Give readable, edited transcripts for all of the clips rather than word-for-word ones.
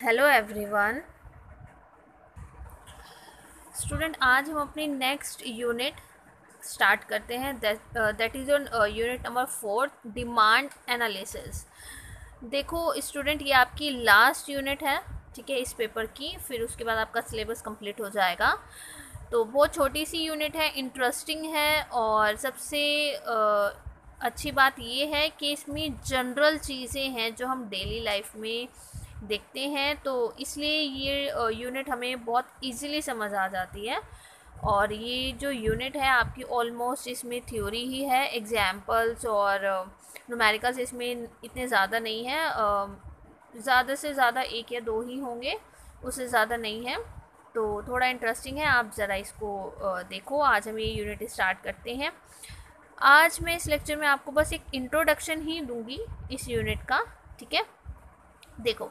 Hello everyone. Student, आज हम अपनी नेक्स्ट यूनिट स्टार्ट करते हैं। That is on unit number 4, demand analysis. देखो स्टूडेंट, ये आपकी लास्ट यूनिट है, ठीक है, इस पेपर की। फिर उसके बाद आपका सिलेबस कंप्लीट हो जाएगा। तो बहुत छोटी सी यूनिट है, इंटरेस्टिंग है, और सबसे अच्छी बात ये है कि इसमें जनरल चीज़ें हैं जो हम डेली लाइफ में देखते हैं, तो इसलिए ये यूनिट हमें बहुत इजीली समझ आ जाती है। और ये जो यूनिट है आपकी ऑलमोस्ट इसमें थ्योरी ही है, एग्जाम्पल्स और न्यूमेरिकल्स इसमें इतने ज़्यादा नहीं है। ज़्यादा से ज़्यादा एक या दो ही होंगे, उससे ज़्यादा नहीं है। तो थोड़ा इंटरेस्टिंग है, आप ज़रा इसको देखो। आज हम ये यूनिट स्टार्ट करते हैं। आज मैं इस लेक्चर में आपको बस एक इंट्रोडक्शन ही दूंगी इस यूनिट का, ठीक है। देखो,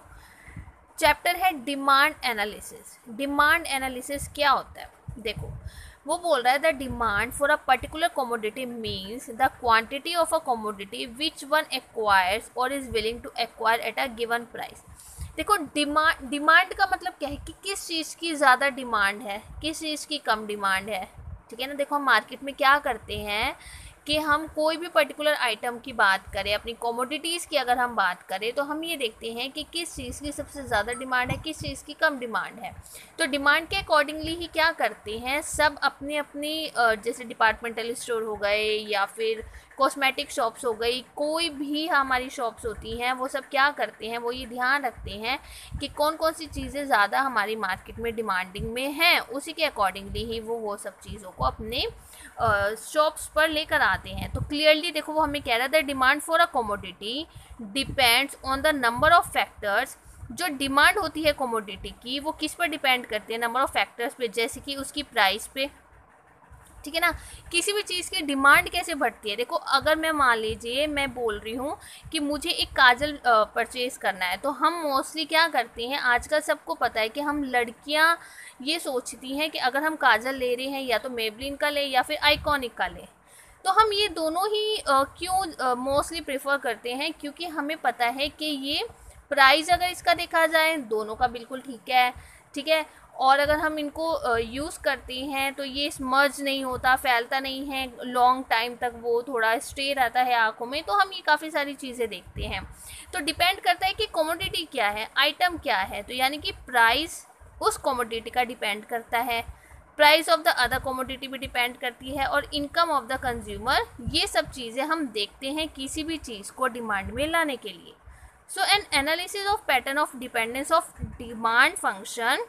चैप्टर है डिमांड एनालिसिस। डिमांड एनालिसिस क्या होता है? देखो, वो बोल रहा है the demand for a particular commodity means the quantity of a commodity which one acquires or is willing to acquire at a given price. देखो, डिमांड का मतलब क्या है कि किस चीज़ की ज़्यादा डिमांड है, किस चीज़ की कम डिमांड है, ठीक है ना। देखो, हम मार्केट में क्या करते हैं कि हम कोई भी पर्टिकुलर आइटम की बात करें, अपनी कमोडिटीज़ की अगर हम बात करें, तो हम ये देखते हैं कि किस चीज़ की सबसे ज़्यादा डिमांड है, किस चीज़ की कम डिमांड है। तो डिमांड के अकॉर्डिंगली ही क्या करते हैं सब अपनी अपनी जैसे डिपार्टमेंटल स्टोर हो गए या फिर कॉस्मेटिक शॉप्स हो गई, कोई भी हमारी शॉप्स होती हैं, वो सब क्या करते हैं, वो ये ध्यान रखते हैं कि कौन कौन सी चीज़ें ज़्यादा हमारी मार्केट में डिमांडिंग में हैं, उसी के अकॉर्डिंगली ही वो सब चीज़ों को अपने शॉप्स पर लेकर आते हैं। तो क्लियरली देखो, वो हमें कह रहा था demand for a commodity depends on the number of factors. जो डिमांड होती है कमोडिटी की, वो किस पर डिपेंड करती है? नंबर ऑफ फैक्टर्स पे, जैसे कि उसकी प्राइस पे, ठीक है ना। किसी भी चीज़ की डिमांड कैसे बढ़ती है? देखो, अगर मैं मान लीजिए मैं बोल रही हूँ कि मुझे एक काजल परचेज करना है, तो हम मोस्टली क्या करते हैं, आजकल सबको पता है कि हम लड़कियाँ ये सोचती हैं कि अगर हम काजल ले रहे हैं या तो मेबलिन का ले या फिर आइकॉनिक का ले। तो हम ये दोनों ही क्यों मोस्टली प्रेफर करते हैं? क्योंकि हमें पता है कि ये प्राइस अगर इसका देखा जाए दोनों का बिल्कुल ठीक है, ठीक है। और अगर हम इनको यूज़ करते हैं तो ये स्मर्ज नहीं होता, फैलता नहीं है, लॉन्ग टाइम तक वो थोड़ा स्टे रहता है आँखों में। तो हम ये काफ़ी सारी चीज़ें देखते हैं। तो डिपेंड करता है कि कमोडिटी क्या है, आइटम क्या है। तो यानी कि प्राइस उस कमोडिटी का डिपेंड करता है, price of the other commodity भी डिपेंड करती है, और इनकम ऑफ द कंज्यूमर। ये सब चीज़ें हम देखते हैं किसी भी चीज़ को डिमांड में लाने के लिए। So an analysis of pattern of dependence of demand function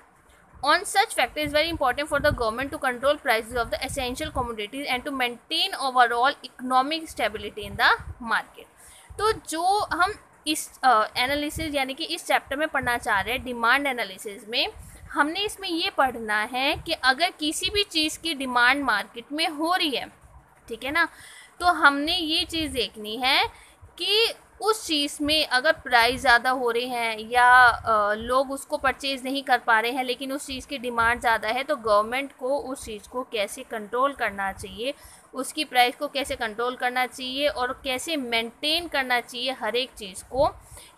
on such factor is very important for the government to control prices of the essential commodities and to maintain overall economic stability in the market. तो जो हम इस analysis यानी कि इस chapter में पढ़ना चाह रहे हैं, डिमांड एनालिसिस में, हमने इसमें ये पढ़ना है कि अगर किसी भी चीज़ की डिमांड मार्केट में हो रही है, ठीक है ना, तो हमने ये चीज़ देखनी है कि उस चीज़ में अगर प्राइस ज़्यादा हो रहे हैं या लोग उसको परचेज़ नहीं कर पा रहे हैं, लेकिन उस चीज़ की डिमांड ज़्यादा है, तो गवर्नमेंट को उस चीज़ को कैसे कंट्रोल करना चाहिए, उसकी प्राइस को कैसे कंट्रोल करना चाहिए और कैसे मेंटेन करना चाहिए हर एक चीज़ को,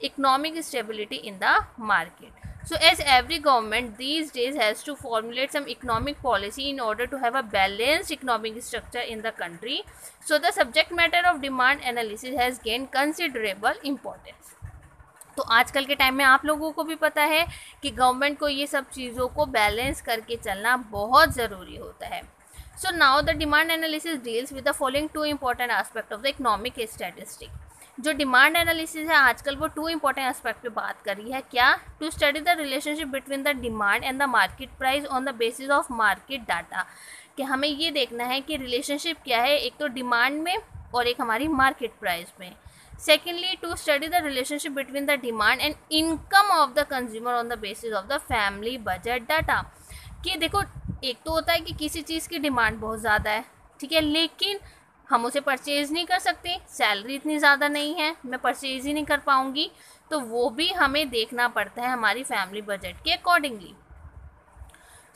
economic stability in the market. So as every government these days has to formulate some economic policy in order to have a balanced economic structure in the country, so the subject matter of demand analysis has gained considerable importance. तो आजकल के time में आप लोगों को भी पता है कि गवर्नमेंट को ये सब चीज़ों को बैलेंस करके चलना बहुत ज़रूरी होता है. So now the demand analysis deals with the following two important aspects of the economic statistic. जो डिमांड एनालिसिस है आजकल वो टू इंपॉर्टेंट एस्पेक्ट पे बात कर रही है. क्या? To study the relationship between the demand and the market price on the basis of market data. कि हमें ये देखना है कि रिलेशनशिप क्या है, एक तो डिमांड में और एक हमारी मार्केट प्राइस में. Secondly, to study the relationship between the demand and income of the consumer on the basis of the family budget data. कि देखो, एक तो होता है कि किसी चीज़ की डिमांड बहुत ज़्यादा है, ठीक है, लेकिन हम उसे परचेज़ नहीं कर सकते, सैलरी इतनी ज़्यादा नहीं है, मैं परचेज़ ही नहीं कर पाऊँगी. तो वो भी हमें देखना पड़ता है हमारी फैमिली बजट के accordingly.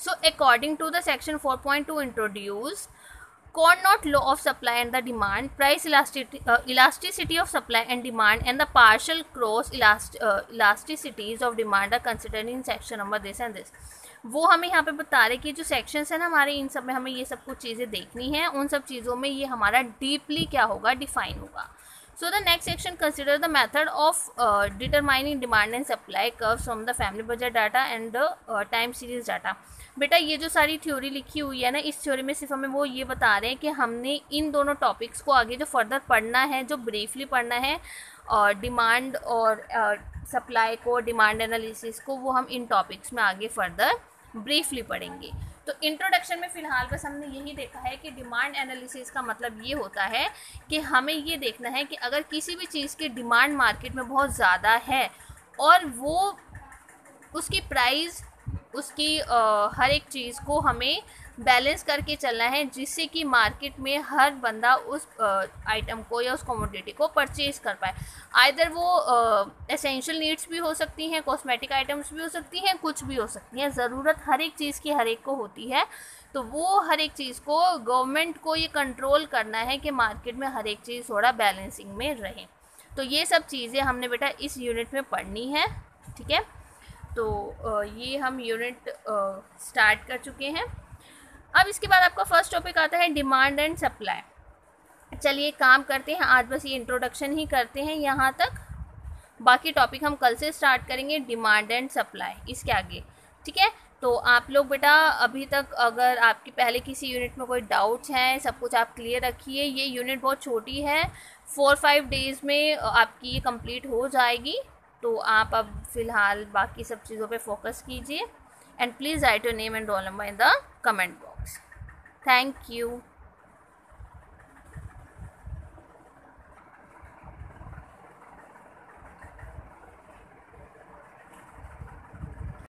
So according to the section 4.2 introduce, Carnot law of supply and the demand, price elasticity of supply and demand, and the partial cross elasticities of demand are considered in section number this and this. वो हमें यहाँ पे बता रहे कि जो sections है ना हमारे, इन सब में हमें ये सब कुछ चीज़ें देखनी है, उन सब चीज़ों में ये हमारा डीपली क्या होगा, डिफाइन होगा. So the next section consider the method of determining demand and supply curves from the family budget data and the time series data. बेटा ये जो सारी थ्योरी लिखी हुई है ना, इस थ्योरी में सिर्फ हमें वो ये बता रहे हैं कि हमने इन दोनों टॉपिक्स को आगे जो फर्दर पढ़ना है, जो ब्रीफली पढ़ना है, और डिमांड और सप्लाई को, डिमांड एनालिसिस को, वो हम इन टॉपिक्स में आगे फर्दर ब्रीफली पढ़ेंगे. तो इंट्रोडक्शन में फ़िलहाल बस हमने यही देखा है कि डिमांड एनालिसिस का मतलब ये होता है कि हमें ये देखना है कि अगर किसी भी चीज़ की डिमांड मार्केट में बहुत ज़्यादा है और वो उसकी प्राइस, उसकी हर एक चीज़ को हमें बैलेंस करके चलना है, जिससे कि मार्केट में हर बंदा उस आइटम को या उस कमोडिटी को परचेज कर पाए. आइदर वो एसेंशियल नीड्स भी हो सकती हैं, कॉस्मेटिक आइटम्स भी हो सकती हैं, कुछ भी हो सकती हैं. ज़रूरत हर एक चीज़ की हर एक को होती है, तो वो हर एक चीज़ को गवर्नमेंट को ये कंट्रोल करना है कि मार्केट में हर एक चीज़ थोड़ा बैलेंसिंग में रहे. तो ये सब चीज़ें हमने बेटा इस यूनिट में पढ़नी है. ठीक है, तो ये हम यूनिट स्टार्ट कर चुके हैं. अब इसके बाद आपका फर्स्ट टॉपिक आता है डिमांड एंड सप्लाई. चलिए काम करते हैं, आज बस ये इंट्रोडक्शन ही करते हैं यहाँ तक, बाकी टॉपिक हम कल से स्टार्ट करेंगे, डिमांड एंड सप्लाई इसके आगे. ठीक है, तो आप लोग बेटा अभी तक अगर आपकी पहले किसी यूनिट में कोई डाउट्स हैं, सब कुछ आप क्लियर रखिए. ये यूनिट बहुत छोटी है, 4-5 डेज़ में आपकी ये कंप्लीट हो जाएगी. तो आप अब फ़िलहाल बाकी सब चीज़ों पे फोकस कीजिए. And please write your name and roll number in the comment box. Thank you.